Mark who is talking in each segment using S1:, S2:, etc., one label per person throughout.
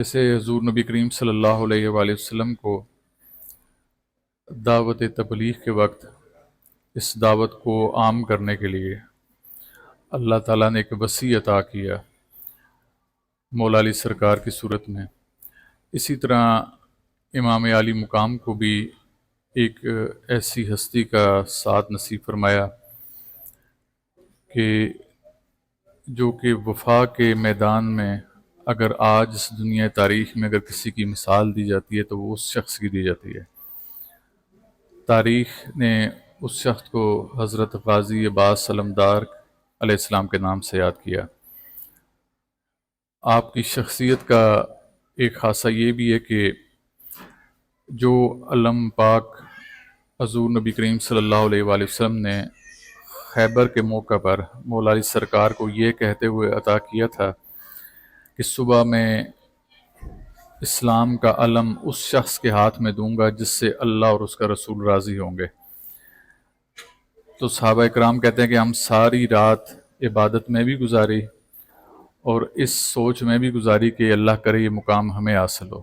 S1: جیسے حضور نبی کریم صلی اللہ علیہ وآلہ وسلم کو دعوت تبلیغ کے وقت اس دعوت کو عام کرنے کے لیے اللہ تعالیٰ نے ایک وسیع عطا کیا مولا علی سرکار کی صورت میں، اسی طرح امام عالی مقام کو بھی ایک ایسی ہستی کا ساتھ نصیب فرمایا کہ جو کہ وفا کے میدان میں اگر آج اس دنیا تاریخ میں اگر کسی کی مثال دی جاتی ہے تو وہ اس شخص کی دی جاتی ہے۔ تاریخ نے اس شخص کو حضرت غازی عباس علمدار علیہ السلام کے نام سے یاد کیا۔ آپ کی شخصیت کا ایک خاصہ یہ بھی ہے کہ جو علم پاک حضور نبی کریم صلی اللہ علیہ وآلہ وسلم نے خیبر کے موقع پر مولا علی سرکار کو یہ کہتے ہوئے عطا کیا تھا کہ صبح میں اسلام کا علم اس شخص کے ہاتھ میں دوں گا جس سے اللہ اور اس کا رسول راضی ہوں گے، تو صحابہ اکرام کہتے ہیں کہ ہم ساری رات عبادت میں بھی گزاری اور اس سوچ میں بھی گزاری کہ اللہ کرے یہ مقام ہمیں حاصل ہو،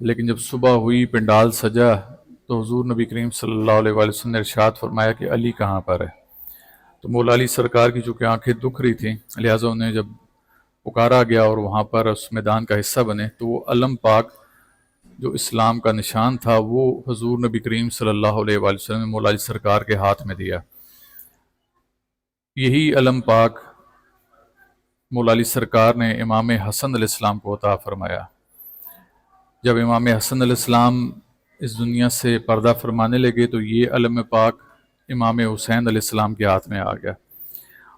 S1: لیکن جب صبح ہوئی پنڈال سجا تو حضور نبی کریم صلی اللہ علیہ وآلہ وسلم نے ارشاد فرمایا کہ علی کہاں پر ہے؟ تو مولا علی سرکار کی چونکہ آنکھیں دکھ رہی تھیں، لہٰذا انہیں جب پکارا گیا اور وہاں پر اس میدان کا حصہ بنے تو وہ علم پاک جو اسلام کا نشان تھا وہ حضور نبی کریم صلی اللہ علیہ وآلہ وسلم نے مولا علی سرکار کے ہاتھ میں دیا۔ یہی علم پاک مولا علی سرکار نے امام حسن علیہ السلام کو عطا فرمایا۔ جب امام حسن علیہ السلام اس دنیا سے پردہ فرمانے لگے تو یہ علم پاک امام حسین علیہ السلام کے ہاتھ میں آ گیا،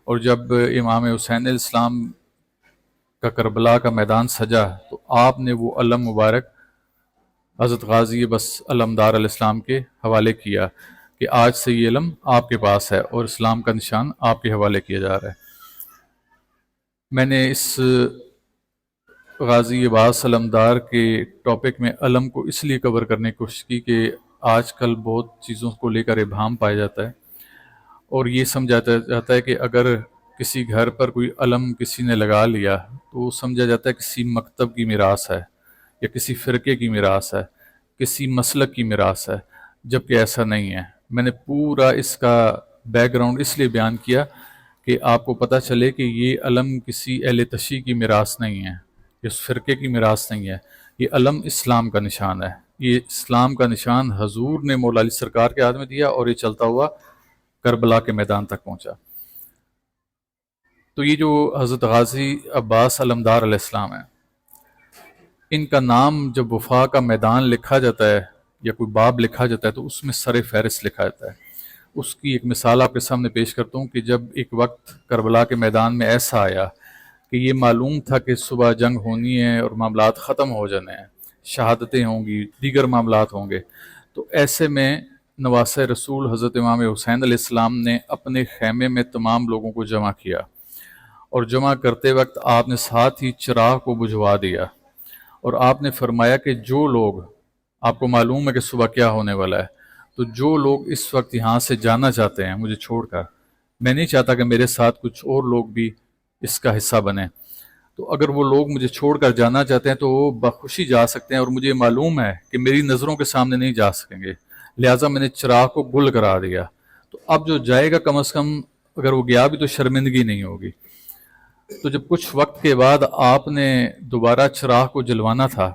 S1: اور جب امام حسین علیہ السلام کا کربلا کا میدان سجا تو آپ نے وہ علم مبارک حضرت غازی بس علمدار علیہ السلام کے حوالے کیا کہ آج سے یہ علم آپ کے پاس ہے اور اسلام کا نشان آپ کے حوالے کیا جا رہا ہے۔ میں نے اس غازی عباس علمدار کے ٹاپک میں علم کو اس لیے کور کرنے کی کوشش کی کہ آج کل بہت چیزوں کو لے کر ابہام پایا جاتا ہے اور یہ سمجھا جاتا ہے کہ اگر کسی گھر پر کوئی علم کسی نے لگا لیا تو وہ سمجھا جاتا ہے کسی مکتب کی میراث ہے یا کسی فرقے کی میراث ہے، کسی مسلک کی میراث ہے، جبکہ ایسا نہیں ہے۔ میں نے پورا اس کا بیک گراؤنڈ اس لیے بیان کیا کہ آپ کو پتہ چلے کہ یہ علم کسی اہل تشیع کی میراث نہیں ہے، اس فرقے کی میراث نہیں ہے، یہ علم اسلام کا نشان ہے۔ یہ اسلام کا نشان حضور نے مولا علی سرکار کے ہاتھ میں دیا اور یہ چلتا ہوا کربلا کے میدان تک پہنچا۔ تو یہ جو حضرت غازی عباس علمدار علیہ السلام ہیں، ان کا نام جب وفا کا میدان لکھا جاتا ہے یا کوئی باب لکھا جاتا ہے تو اس میں سر فہرست لکھا جاتا ہے۔ اس کی ایک مثال آپ کے سامنے پیش کرتا ہوں کہ جب ایک وقت کربلا کے میدان میں ایسا آیا کہ یہ معلوم تھا کہ صبح جنگ ہونی ہے اور معاملات ختم ہو جانے ہیں، شہادتیں ہوں گی، دیگر معاملات ہوں گے، تو ایسے میں نواسۂ رسول حضرت امام حسین علیہ السلام نے اپنے خیمے میں تمام لوگوں کو جمع کیا، اور جمع کرتے وقت آپ نے ساتھ ہی چراغ کو بجھوا دیا، اور آپ نے فرمایا کہ جو لوگ، آپ کو معلوم ہے کہ صبح کیا ہونے والا ہے، تو جو لوگ اس وقت یہاں سے جانا چاہتے ہیں مجھے چھوڑ کر، میں نہیں چاہتا کہ میرے ساتھ کچھ اور لوگ بھی اس کا حصہ بنیں، تو اگر وہ لوگ مجھے چھوڑ کر جانا چاہتے ہیں تو وہ بخوشی جا سکتے ہیں، اور مجھے معلوم ہے کہ میری نظروں کے سامنے نہیں جا سکیں گے، لہٰذا میں نے چراغ کو گل کرا دیا، تو اب جو جائے گا کم از کم اگر وہ گیا بھی تو شرمندگی نہیں ہوگی۔ تو جب کچھ وقت کے بعد آپ نے دوبارہ چراغ کو جلوانا تھا،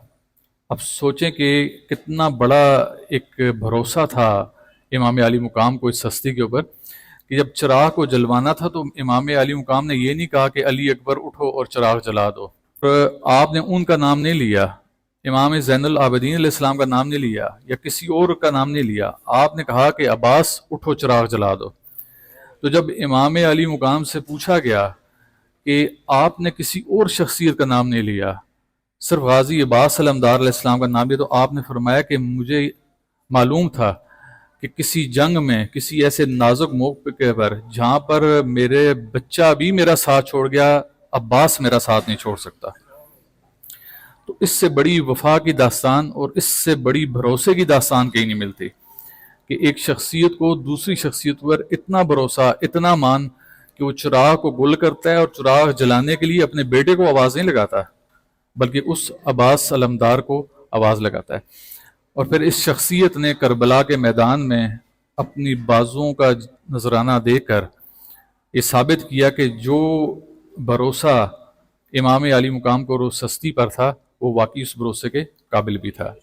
S1: اب سوچیں کہ کتنا بڑا ایک بھروسہ تھا امام علی مقام کو اس ہستی کے اوپر کہ جب چراغ کو جلوانا تھا تو امام علی مقام نے یہ نہیں کہا کہ علی اکبر اٹھو اور چراغ جلا دو، اور آپ نے ان کا نام نہیں لیا، امام زین العابدین علیہ السلام کا نام نہیں لیا یا کسی اور کا نام نہیں لیا، آپ نے کہا کہ عباس اٹھو چراغ جلا دو۔ تو جب امام علی مقام سے پوچھا گیا کہ آپ نے کسی اور شخصیت کا نام نہیں لیا، صرف غازی عباس علمدار علیہ السلام کا نام لیا، تو آپ نے فرمایا کہ مجھے معلوم تھا کہ کسی جنگ میں کسی ایسے نازک موقع پر جہاں پر میرے بچہ بھی میرا ساتھ چھوڑ گیا، عباس میرا ساتھ نہیں چھوڑ سکتا۔ تو اس سے بڑی وفا کی داستان اور اس سے بڑی بھروسے کی داستان کہیں نہیں ملتی کہ ایک شخصیت کو دوسری شخصیت پر اتنا بھروسہ، اتنا مان کہ وہ چراغ کو گل کرتا ہے اور چراغ جلانے کے لیے اپنے بیٹے کو آواز نہیں لگاتا، بلکہ اس عباس علمدار کو آواز لگاتا ہے۔ اور پھر اس شخصیت نے کربلا کے میدان میں اپنی بازوؤں کا نذرانہ دے کر یہ ثابت کیا کہ جو بھروسہ امام علی مقام کو روز سستی پر تھا وہ واقعی اس بھروسے کے قابل بھی تھا۔